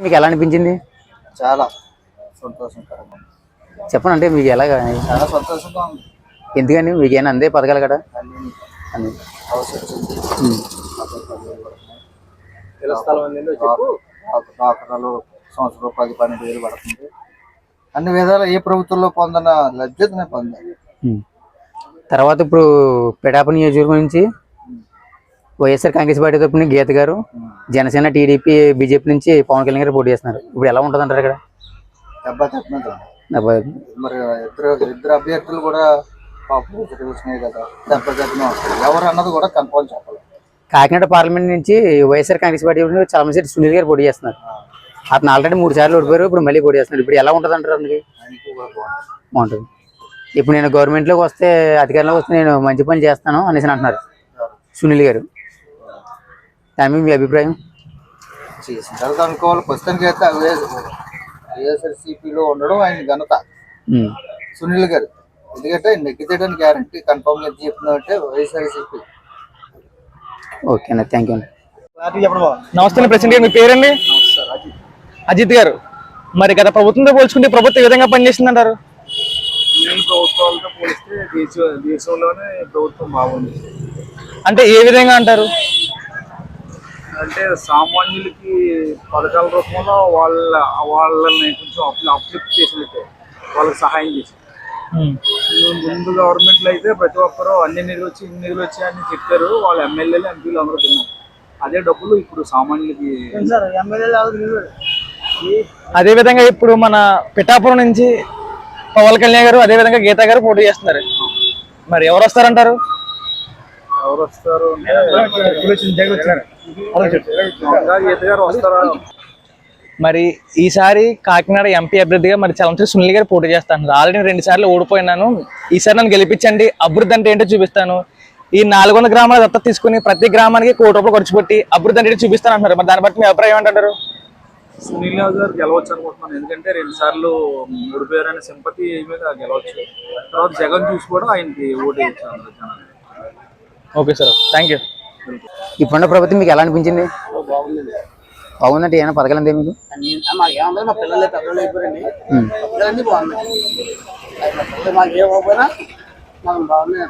మీకు ఎలా అనిపించింది? చాలా సంతోషకరంగా చెప్పండి. అంటే మీకు ఎలాగా? చాలా సంతోషంగా ఉంది. ఎందుకని మీకు ఏమైనా అందే పథకాలు కదా? అన్ని డాక్టర్లు సంవత్సరం 10-12 వేలు పడుతుంది. అన్ని విధాలు ఏ ప్రభుత్వంలో పొందిన లభ్యతనే పొందాలి. తర్వాత ఇప్పుడు పిఠాపురం నియోజకవర్గం నుంచి వైఎస్ఆర్ కాంగ్రెస్ పార్టీ తరపున గీత గారు, జనసేన, టీడీపీ, బీజేపీ నుంచి పవన్ కళ్యాణ్ గారు పోటీ చేస్తున్నారు. ఇప్పుడు ఎలా ఉంటుంది అంటారు ఇక్కడ? మరి ఇద్దరు అభ్యర్థులు కూడా వచ్చినాయి కదా, ఎవరు అన్నది కూడా కన్ఫర్మ్ చెప్పాలి. కాకినాడ పార్లమెంట్ నుంచి వైఎస్ఆర్ కాంగ్రెస్ పార్టీ చలమశెట్టి సునీల్ గారు పోటీ చేస్తున్నారు. అతను ఆల్రెడీ 3 సార్లు ఓడిపోయారు, ఇప్పుడు మళ్ళీ పోటీ చేస్తున్నారు. ఇప్పుడు ఎలా ఉంటుంది అంటారు? అందుకే బాగుంటుంది. ఇప్పుడు నేను గవర్నమెంట్లోకి వస్తే, అధికారంలోకి వస్తే నేను మంచి పని చేస్తాను అనేసి అంటున్నారు సునీల్ గారు. దాని మీద మీ అభిప్రాయం? అనుకోవాలి. ప్రస్తుతానికి అయితే వైఎస్ఆర్సీపీలో ఉండడం ఆయన ఘనత సునీల్ గారు. ఎందుకంటే నెగ్గితేయడానికి గ్యారంటీ కన్ఫర్మ్ చెప్తున్నట్టే వైఎస్ఆర్సీపీ. ఓకే అండి, థ్యాంక్ యూ అండి. నమస్తే ప్రెసిడెంట్ గారు, మీ పేరండి? అజిత్ గారు, మరి గత ప్రభుత్వంతో పోల్చుకుంటే ప్రభుత్వం ఏ విధంగా పనిచేస్తుంది అంటారు? ప్రభుత్వాలతో పోలిస్తే దేశంలోనే ప్రభుత్వం బాగుంది. అంటే ఏ విధంగా అంటారు? అంటే సామాన్యులకి పథకాల రూపంలో వాళ్ళని కొంచెం అప్లిఫ్ట్ చేసినట్టే, వాళ్ళకి సహాయం చేసి. ముందు గవర్నమెంట్లో అయితే ప్రతి ఒక్కరు అన్ని నిధులు వచ్చి ఇన్ని నిధులు వచ్చి అని చెప్పారు. వాళ్ళ ఎమ్మెల్యేలు, ఎంపీలు అందరూ తిన్నారు. అదే డబ్బులు ఇప్పుడు సామాన్యులకి. అదే విధంగా ఇప్పుడు మన పిఠాపురం నుంచి పవన్ కళ్యాణ్ గారు, అదే విధంగా గీత గారు పోటీ చేస్తున్నారు. మరి ఎవరు వస్తారంటారు? ఎవరు వస్తారు? గీత గారు వస్తారా? మరి ఈసారి కాకినాడ ఎంపీ అభ్యర్థిగా మరి చలమశెట్టి సునీల్ గారు పోటీ చేస్తాను. ఆల్రెడీ 2 సార్లు ఓడిపోయినాను. ఈసారి నన్ను గెలిపించండి, అభివృద్ధి అంటే ఏంటో చూపిస్తాను. ఈ 400 గ్రామాల దత్తత తీసుకుని ప్రతి గ్రామానికి ₹1 ఖర్చు పెట్టి అభివృద్ధి అంటే చూపిస్తాను అంటున్నారు. మరి దాన్ని బట్టి మీ అభిప్రాయం ఏంటంటారు? సునీల్ గారు గెలవచ్చు అనుకుంటున్నాను. ఎందుకంటే 2 సార్లు ఓడిపోయారనే సింపతి మీద గెలవచ్చు. తర్వాత జగన్ చూసి కూడా ఆయనకి ఓటు వేయించారు. Okay sir, thank you. ఇప్పుడున్న ప్రభుత్వం మీకు ఎలా అనిపించింది? బాగుందంటే ఏమైనా పథకాలు అంతే మీకు? మాకేమన్నా మా పిల్లలు పెద్దలు అయిపోయారండి. పిల్లలన్నీ బాగున్నాయి. మాకు ఏమైనా మాకు బాగున్నాయి.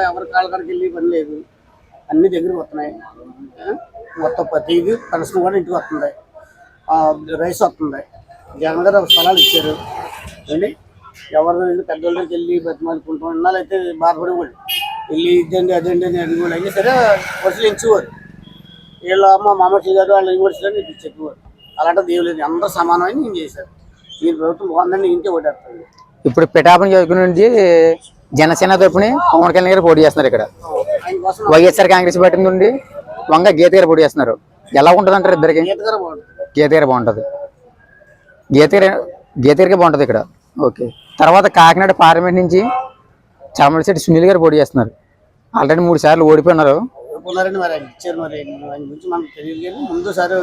ఎవరి కాళ్ళ కాడికి వెళ్ళి పని లేదు, అన్ని దగ్గరికి వస్తున్నాయి. మొత్తం ప్రతిదీ పెన్షన్ కూడా ఇంటికి వస్తుంది, రైస్ వస్తుంది. జగన్ గారు స్థలాలు ఇచ్చారు అండి. ఎవరు పెద్దోళ్ళ దగ్గరికి వెళ్ళి బతిమాలుకుంటాం. ఇన్నాళ్ళు అయితే బాధపడేవాళ్ళు, వెళ్ళి ఇద్దండి అదండి అని అడిగేవాళ్ళు. అయినా సరే వసూలు ఎంచేవారు. వీళ్ళు అమ్మ మామూలు గారు వాళ్ళ యూనివర్సిటీలో ఇది చెప్పేవారు. అలాంటిది ఏం లేదు, అందరూ సమానమని నేను చేశారు. ఈ ప్రభుత్వం బాగుందని ఇంకే ఓటేస్తారు. ఇప్పుడు పిఠాపురం నియోజకవర్గం నుండి జనసేన తరపున పవన్ కళ్యాణ్ గారు పోటీ చేస్తున్నారు. ఇక్కడ వైఎస్ఆర్ కాంగ్రెస్ పార్టీ నుండి వంగ గీత గారు పోటీ చేస్తున్నారు. ఎలా ఉంటుంది అంటారు ఇద్దరికి? గీత గారు బాగుంటుంది. గీత గారికి బాగుంటుంది ఇక్కడ. ఓకే. తర్వాత కాకినాడ పార్లమెంట్ నుంచి చలమశెట్టి సునీల్ గారు పోటీ చేస్తున్నారు. ఆల్రెడీ 3 సార్లు ఓడిపోయినారు. మరి ఆయన ఇచ్చారు. మరి ఆయన గురించి మనకు తెలియదు, కానీ ముందు సారి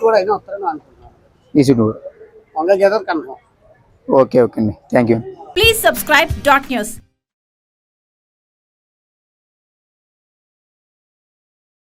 కూడా అయినా వస్తారని అనుకుంటున్నాను. వంగ గీత కన్ఫర్మ్. ఓకే ఓకే అండి, thank you. Please subscribe .news.